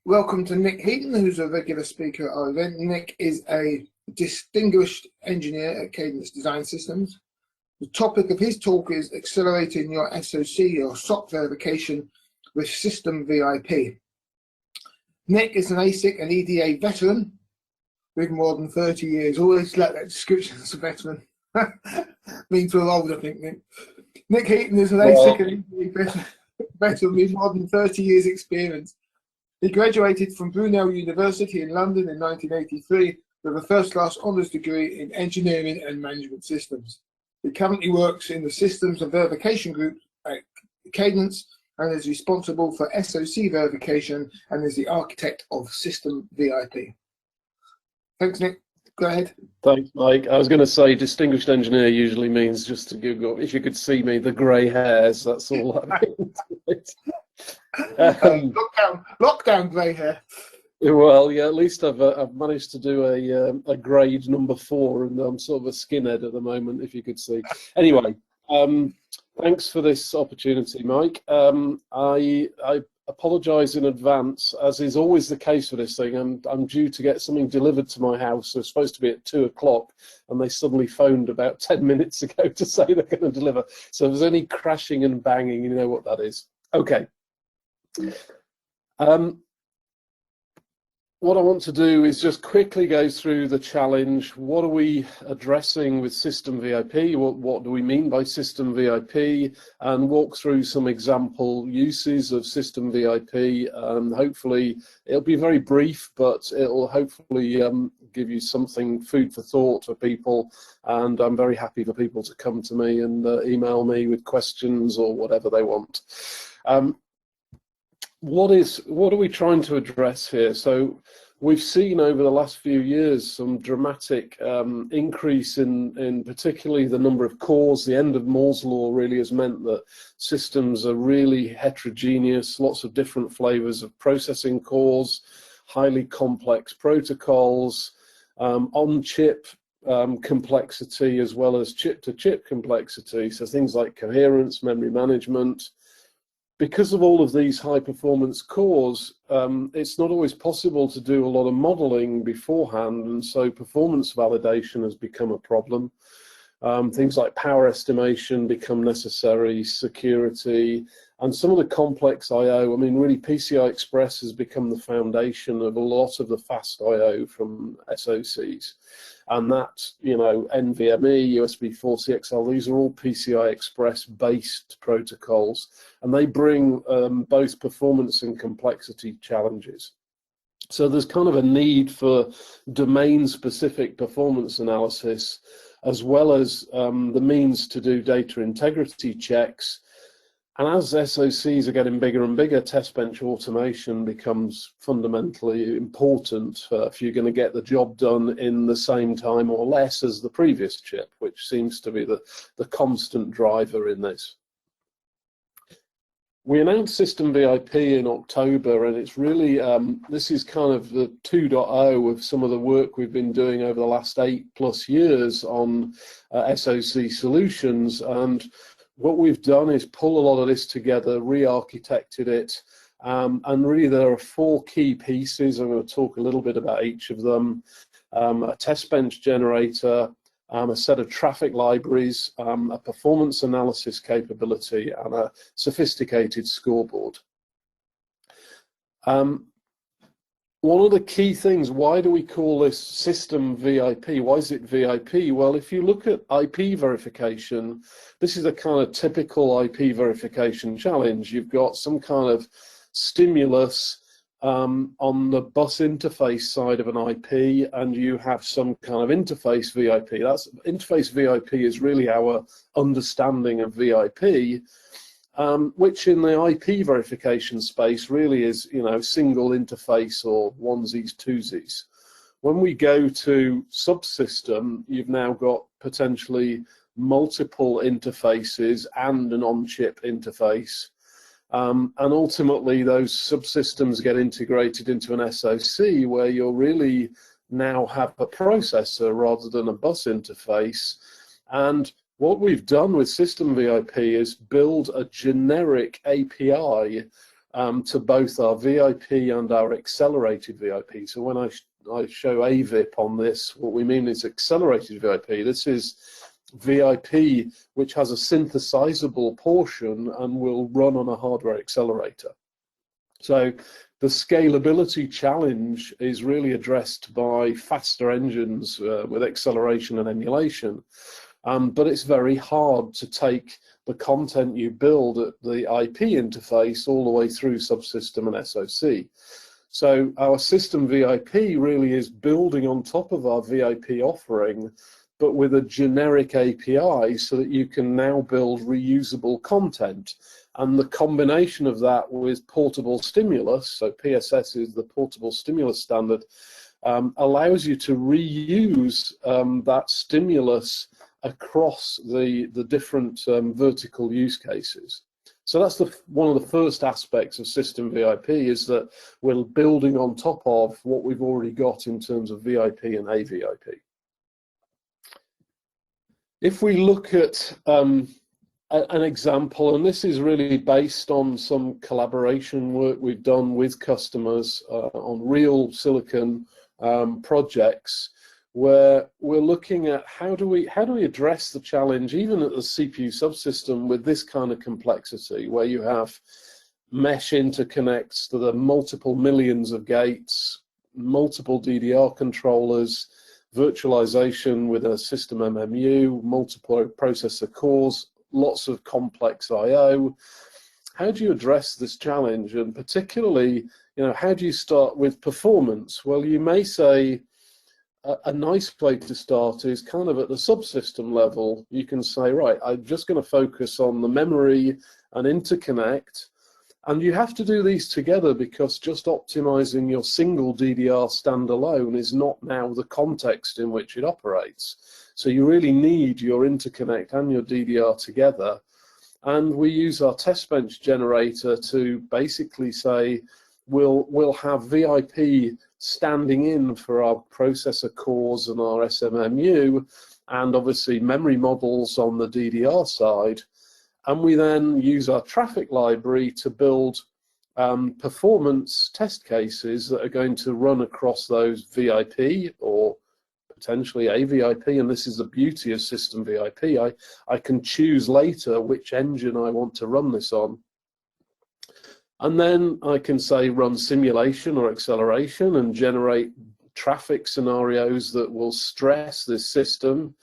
Welcome to Nick Heaton, who's a regular speaker at our event. Nick is a distinguished engineer at Cadence Design Systems. The topic of his talk is accelerating your SoC or SoC verification with System VIP. Nick is an ASIC and EDA veteran with more than 30 years. Always like that description as a veteran. Means we're old, I think, Nick. Nick Heaton is an ASIC and EDA veteran with more than 30 years experience. He graduated from Brunel University in London in 1983 with a first-class honours degree in engineering and management systems. He currently works in the Systems and Verification Group at Cadence and is responsible for SoC verification and is the architect of System VIP. Thanks, Nick. Go ahead. Thanks, Mike. I was going to say distinguished engineer usually means, just to Google, if you could see me, the grey hairs, that's all that means. Lockdown grey hair. Well, yeah, at least I've managed to do a grade number 4, and I'm sort of a skinhead at the moment, if you could see. Anyway, thanks for this opportunity, Mike. I apologise in advance, as is always the case for this thing. I'm due to get something delivered to my house. It's supposed to be at 2 o'clock, and they suddenly phoned about 10 minutes ago to say they're going to deliver. So if there's any crashing and banging, you know what that is. Okay. What I want to do is just quickly go through the challenge. What are we addressing with System VIP? What do we mean by System VIP? And walk through some example uses of System VIP. Hopefully, it'll be very brief, but it'll hopefully give you something, food for thought for people. And I'm very happy for people to come to me and email me with questions or whatever they want. What are we trying to address here? So we've seen over the last few years some dramatic increase in particularly the number of cores. The end of Moore's law really has meant that systems are really heterogeneous, lots of different flavors of processing cores, highly complex protocols, on-chip complexity as well as chip-to-chip complexity. So things like coherence, memory management. Because of all of these high-performance cores, it's not always possible to do a lot of modeling beforehand, and so performance validation has become a problem. Things like power estimation become necessary, security, and some of the complex I/O. I mean, really, PCI Express has become the foundation of a lot of the fast I/O from SoCs. And that, you know, NVMe, USB 4CXL, these are all PCI Express based protocols, and they bring both performance and complexity challenges. So there's kind of a need for domain specific performance analysis, as well as the means to do data integrity checks. And as SoCs are getting bigger and bigger, test bench automation becomes fundamentally important if you're going to get the job done in the same time or less as the previous chip, which seems to be the constant driver in this. We announced System VIP in October, and it's really, this is kind of the 2.0 of some of the work we've been doing over the last 8+ years on SoC solutions. And what we've done is pull a lot of this together, re-architected it, and really there are 4 key pieces. I'm going to talk a little bit about each of them. A test bench generator, a set of traffic libraries, a performance analysis capability, and a sophisticated scoreboard. One of the key things, why do we call this System VIP? Why is it VIP? Well, if you look at IP verification, this is a kind of typical IP verification challenge. You've got some kind of stimulus on the bus interface side of an IP, and you have some kind of interface VIP. Interface VIP is really our understanding of VIP. Which in the IP verification space really is, you know, single interface or onesies, twosies. When we go to subsystem, you've now got potentially multiple interfaces and an on-chip interface. And ultimately, those subsystems get integrated into an SoC where you'll really now have a processor rather than a bus interface. And what we've done with System VIP is build a generic API to both our VIP and our accelerated VIP. So when I show AVIP on this, what we mean is accelerated VIP. This is VIP which has a synthesizable portion and will run on a hardware accelerator. So the scalability challenge is really addressed by faster engines with acceleration and emulation. But it's very hard to take the content you build at the IP interface all the way through subsystem and SoC. So our system VIP really is building on top of our VIP offering, but with a generic API so that you can now build reusable content. And the combination of that with portable stimulus, so PSS is the portable stimulus standard, allows you to reuse that stimulus across the different vertical use cases. So that's one of the first aspects of system VIP, is that we're building on top of what we've already got in terms of VIP and AVIP. If we look at an example, and this is really based on some collaboration work we've done with customers on real silicon projects, where we're looking at how do we address the challenge even at the CPU subsystem with this kind of complexity, where you have mesh interconnects to the multiple millions of gates, multiple DDR controllers, virtualization with a system MMU, multiple processor cores, lots of complex I/O. How do you address this challenge? And particularly, how do you start with performance? Well, you may say a nice place to start is kind of at the subsystem level. You can say, right, I'm just going to focus on the memory and interconnect. And you have to do these together, because just optimizing your single DDR standalone is not now the context in which it operates. So you really need your interconnect and your DDR together. And we use our test bench generator to basically say, we'll have VIP standing in for our processor cores and our SMMU, and obviously memory models on the DDR side. And we then use our traffic library to build performance test cases that are going to run across those VIP or potentially AVIP. And this is the beauty of system VIP. I can choose later which engine I want to run this on. And then I can say run simulation or acceleration and generate traffic scenarios that will stress this system.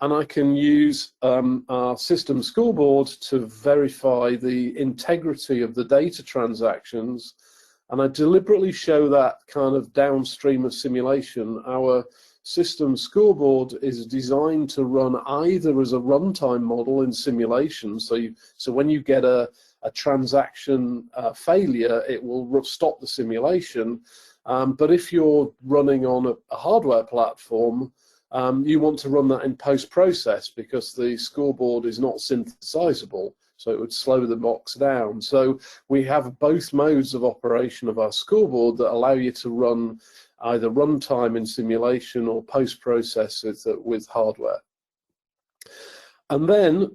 And I can use our system scoreboard to verify the integrity of the data transactions. And I deliberately show that kind of downstream of simulation. Our system scoreboard is designed to run either as a runtime model in simulation. So when you get a transaction failure, it will stop the simulation. But if you're running on a hardware platform, you want to run that in post-process, because the scoreboard is not synthesizable, so it would slow the box down. So we have both modes of operation of our scoreboard that allow you to run either runtime in simulation or post-process with hardware. And then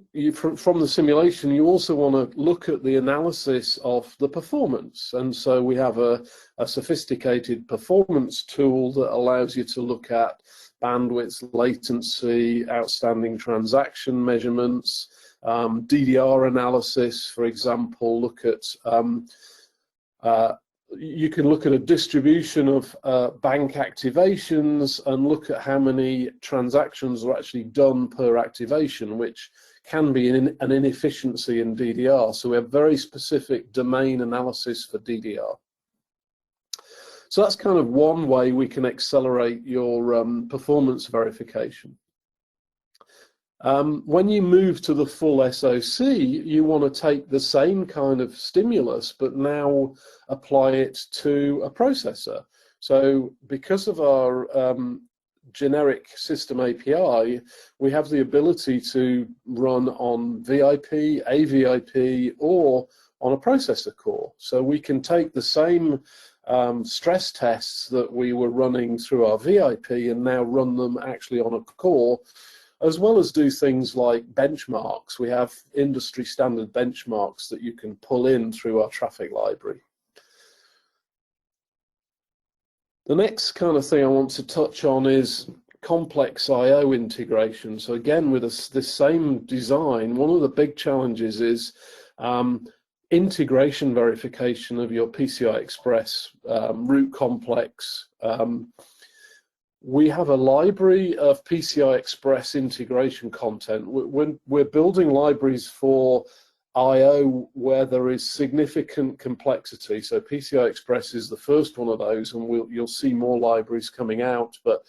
from the simulation, you also want to look at the analysis of the performance. And so we have a sophisticated performance tool that allows you to look at bandwidth, latency, outstanding transaction measurements, DDR analysis, for example. You can look at a distribution of bank activations and look at how many transactions are actually done per activation, which can be an inefficiency in DDR. So we have very specific domain analysis for DDR. So that's kind of one way we can accelerate your performance verification. When you move to the full SoC, you want to take the same kind of stimulus, but now apply it to a processor. So because of our generic system API, we have the ability to run on VIP, AVIP, or on a processor core. So we can take the same stress tests that we were running through our VIP and now run them actually on a core as well as do things like benchmarks. We have industry standard benchmarks that you can pull in through our traffic library. The next kind of thing I want to touch on is complex I/O integration. So again, with this same design, one of the big challenges is integration verification of your PCI Express root complex. We have a library of PCI Express integration content. When we're building libraries for I/O where there is significant complexity, so PCI Express is the first one of those, and you'll see more libraries coming out, but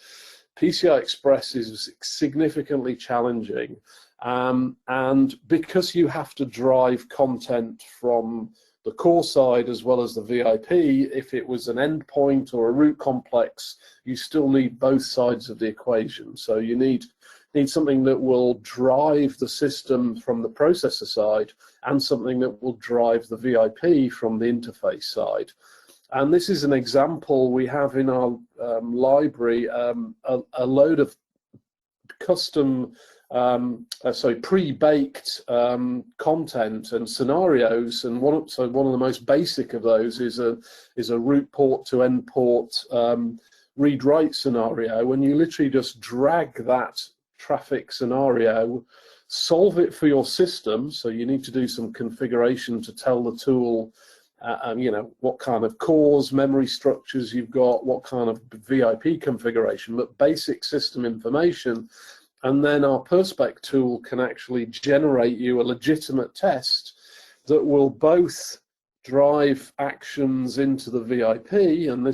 PCI Express is significantly challenging, and because you have to drive content from the core side as well as the VIP, if it was an endpoint or a root complex, you still need both sides of the equation. So you need something that will drive the system from the processor side and something that will drive the VIP from the interface side. And this is an example we have in our library, a load of custom, pre-baked content and scenarios. And one of the most basic of those is a root port to end port read-write scenario. When you literally just drag that traffic scenario, solve it for your system. So you need to do some configuration to tell the tool, you know, what kind of cores, memory structures you've got, what kind of VIP configuration, but basic system information. And then our Perspec tool can actually generate you a legitimate test that will both drive actions into the VIP, and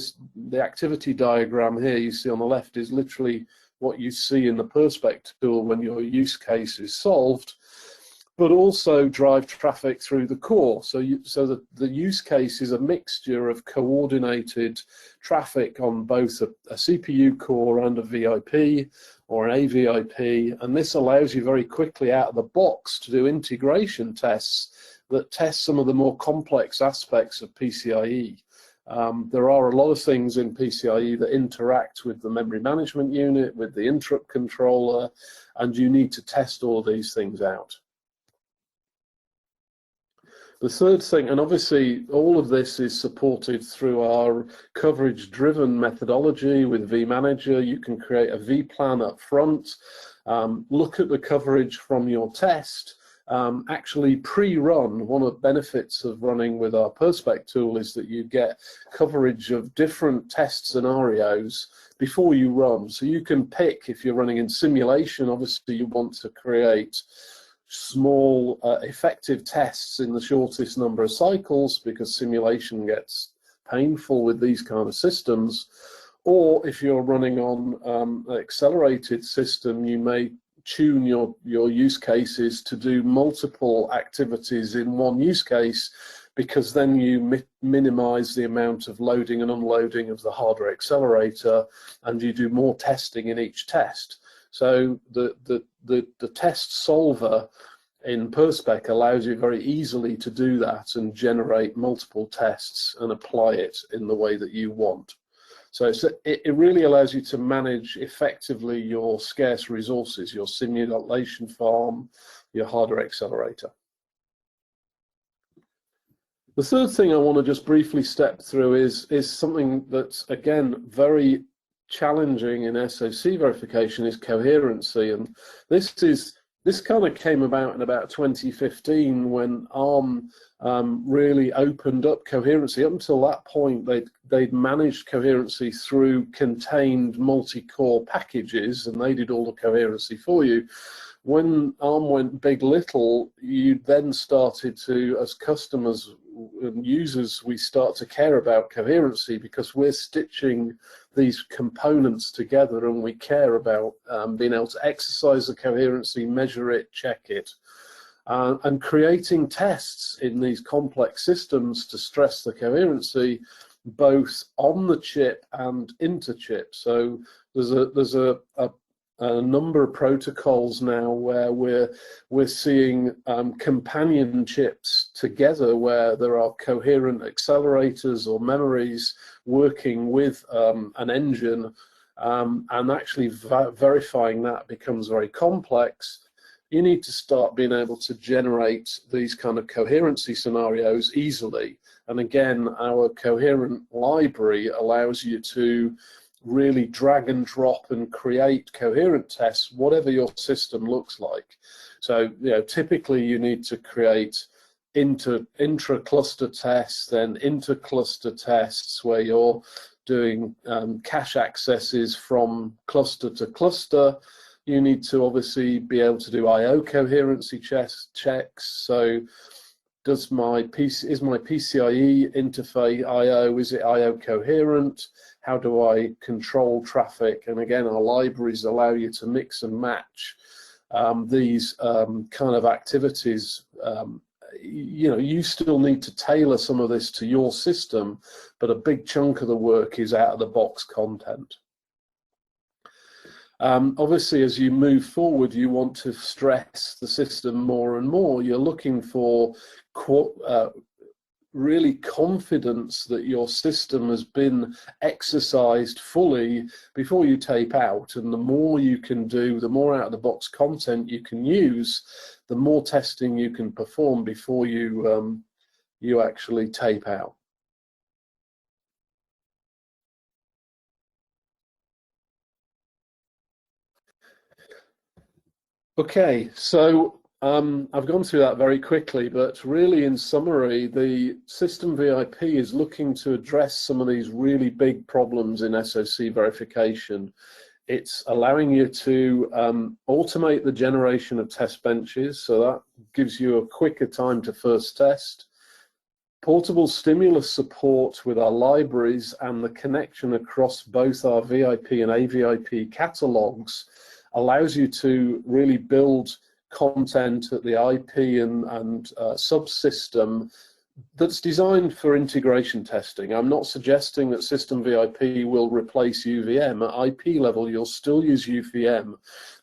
the activity diagram here you see on the left is literally what you see in the Perspec tool when your use case is solved, but also drive traffic through the core. So the use case is a mixture of coordinated traffic on both a CPU core and a VIP or an AVIP, and this allows you very quickly out of the box to do integration tests that test some of the more complex aspects of PCIe. There are a lot of things in PCIe that interact with the memory management unit, with the interrupt controller, and you need to test all these things out. The third thing, and obviously all of this is supported through our coverage-driven methodology with vManager. You can create a vPlan up front, look at the coverage from your test, actually pre-run. One of the benefits of running with our Perspec tool is that you get coverage of different test scenarios before you run. So you can pick, if you're running in simulation, obviously you want to create small effective tests in the shortest number of cycles because simulation gets painful with these kind of systems. Or if you're running on an accelerated system, you may tune your use cases to do multiple activities in one use case, because then you minimize the amount of loading and unloading of the hardware accelerator, and you do more testing in each test. So the test solver in Perspec allows you very easily to do that and generate multiple tests and apply it in the way that you want. So it really allows you to manage effectively your scarce resources, your simulation farm, your hardware accelerator. The third thing I want to just briefly step through is something that's, again, very challenging in SoC verification, is coherency. And this kind of came about in about 2015 when ARM really opened up coherency. Up until that point, they'd managed coherency through contained multi-core packages, and they did all the coherency for you. When ARM went big. LITTLE, you then started to, as customers and users, we start to care about coherency because we're stitching these components together, and we care about being able to exercise the coherency, measure it, check it, and creating tests in these complex systems to stress the coherency both on the chip and inter-chip. So there's a number of protocols now where we're seeing companion chips together, where there are coherent accelerators or memories working with an engine, and actually verifying that becomes very complex. You need to start being able to generate these kind of coherency scenarios easily. And again, our coherent library allows you to really drag and drop and create coherent tests, whatever your system looks like. So, typically you need to create intra-cluster tests, then inter-cluster tests where you're doing cache accesses from cluster to cluster. You need to obviously be able to do I/O coherency checks. So, is my PCIe interface I/O, is it I/O coherent? How do I control traffic? And again, our libraries allow you to mix and match these kind of activities. You still need to tailor some of this to your system, but a big chunk of the work is out of the box content. Obviously, as you move forward, you want to stress the system more and more. You're looking for really confidence that your system has been exercised fully before you tape out. And the more you can do, the more out of the box content you can use, the more testing you can perform before you actually tape out. Okay, so I've gone through that very quickly, but really in summary, the system VIP is looking to address some of these really big problems in SoC verification. It's allowing you to automate the generation of test benches, so that gives you a quicker time to first test. Portable stimulus support with our libraries and the connection across both our VIP and AVIP catalogs allows you to really build content at the IP and subsystem that's designed for integration testing. I'm not suggesting that System VIP will replace UVM. At IP level, you'll still use UVM,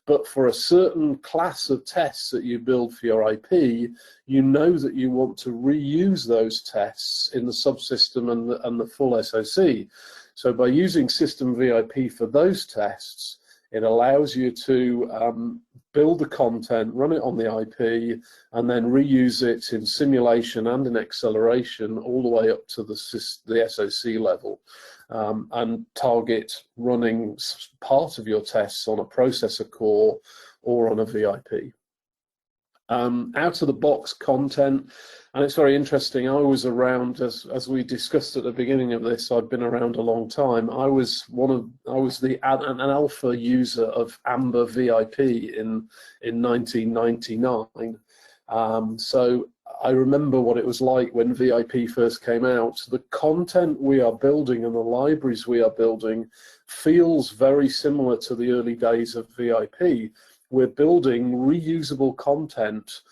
but for a certain class of tests that you build for your IP, you know that you want to reuse those tests in the subsystem and the full SoC. So by using System VIP for those tests, it allows you to build the content, run it on the IP, and then reuse it in simulation and in acceleration all the way up to the SoC level, and target running part of your tests on a processor core or on a VIP. Out of the box content, and it's very interesting. I was around, as we discussed at the beginning of this, I've been around a long time. I was an alpha user of Amber VIP in 1999. So I remember what it was like when VIP first came out. The content we are building and the libraries we are building feels very similar to the early days of VIP. We're building reusable content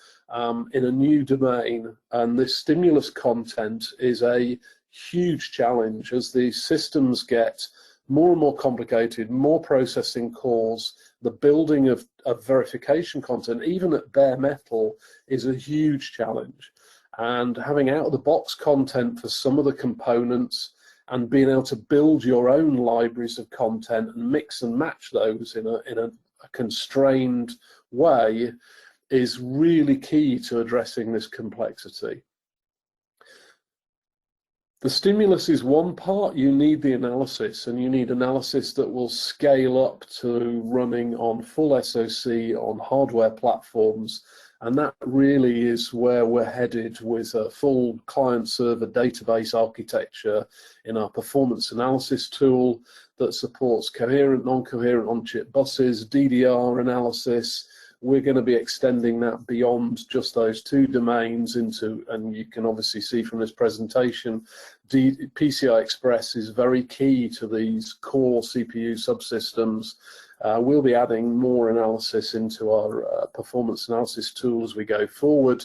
in a new domain, and this stimulus content is a huge challenge as these systems get more and more complicated, more processing cores. The building of verification content, even at bare metal, is a huge challenge. And having out-of-the-box content for some of the components and being able to build your own libraries of content and mix and match those in a constrained way is really key to addressing this complexity. The stimulus is one part. You need the analysis, and you need analysis that will scale up to running on full SoC on hardware platforms, and that really is where we're headed with a full client-server database architecture in our performance analysis tool that supports coherent, non-coherent on-chip buses, DDR analysis. We're going to be extending that beyond just those two domains into, and you can obviously see from this presentation, PCI Express is very key to these core CPU subsystems. We'll be adding more analysis into our performance analysis tool as we go forward.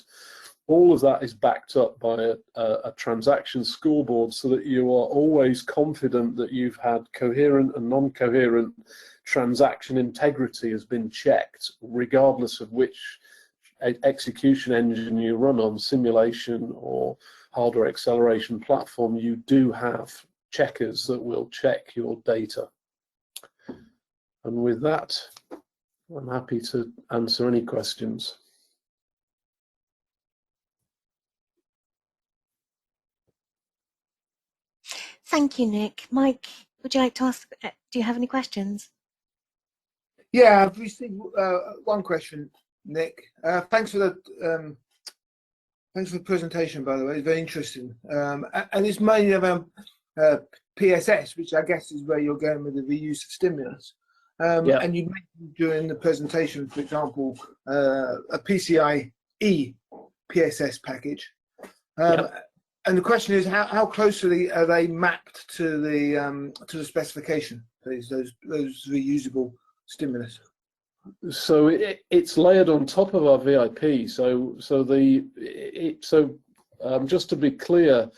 All of that is backed up by a transaction scoreboard so that you are always confident that you've had coherent and non-coherent transaction integrity has been checked, regardless of which execution engine you run on, simulation or hardware acceleration platform. You do have checkers that will check your data. And with that, I'm happy to answer any questions. Thank you, Nick. Mike, would you like to ask, do you have any questions? Yeah, I've received one question, Nick. Thanks for the presentation, by the way. It's very interesting. And it's mainly around PSS, which I guess is where you're going with the reuse of stimulus. Yeah. And you mentioned during the presentation, for example, a PCIe PSS package. And the question is, how closely are they mapped to the specification? Those reusable stimulus. So it's layered on top of our VIP. Just to be clear,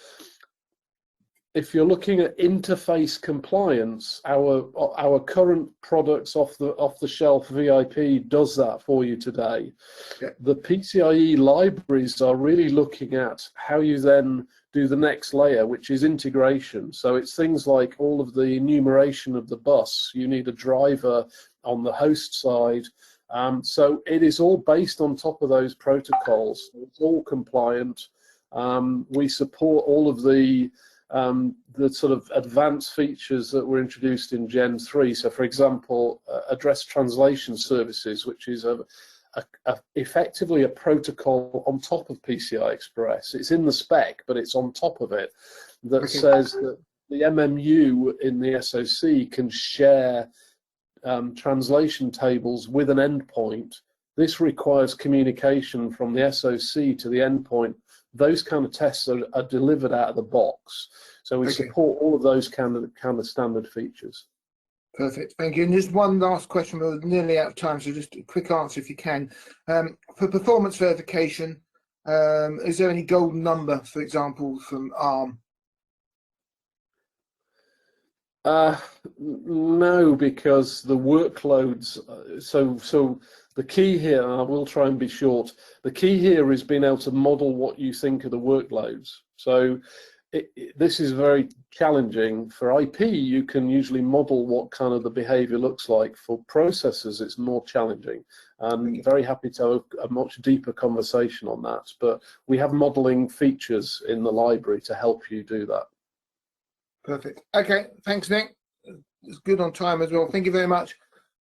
if you're looking at interface compliance, our current products off the shelf VIP does that for you today. Yeah. The PCIe libraries are really looking at how you then do the next layer, which is integration. So it's things like all of the enumeration of the bus. You need a driver on the host side. So it is all based on top of those protocols. It's all compliant. We support all of the sort of advanced features that were introduced in Gen 3. So, for example, address translation services, which is effectively a protocol on top of PCI Express. It's in the spec, but it's on top of it that says that the MMU in the SoC can share translation tables with an endpoint. This requires communication from the SoC to the endpoint. Those kind of tests are delivered out of the box. So we support all of those kind of standard features. Perfect, thank you. And just one last question, we're nearly out of time, so just a quick answer if you can. For performance verification, is there any golden number, for example, from ARM? No, because the workloads, so the key here, and I will try and be short, the key here is being able to model what you think are the workloads. So this is very challenging. For IP, you can usually model what kind of the behavior looks like. For processors, it's more challenging. And very happy to have a much deeper conversation on that. But we have modeling features in the library to help you do that. Perfect. Okay, thanks, Nick. It's good on time as well. Thank you very much.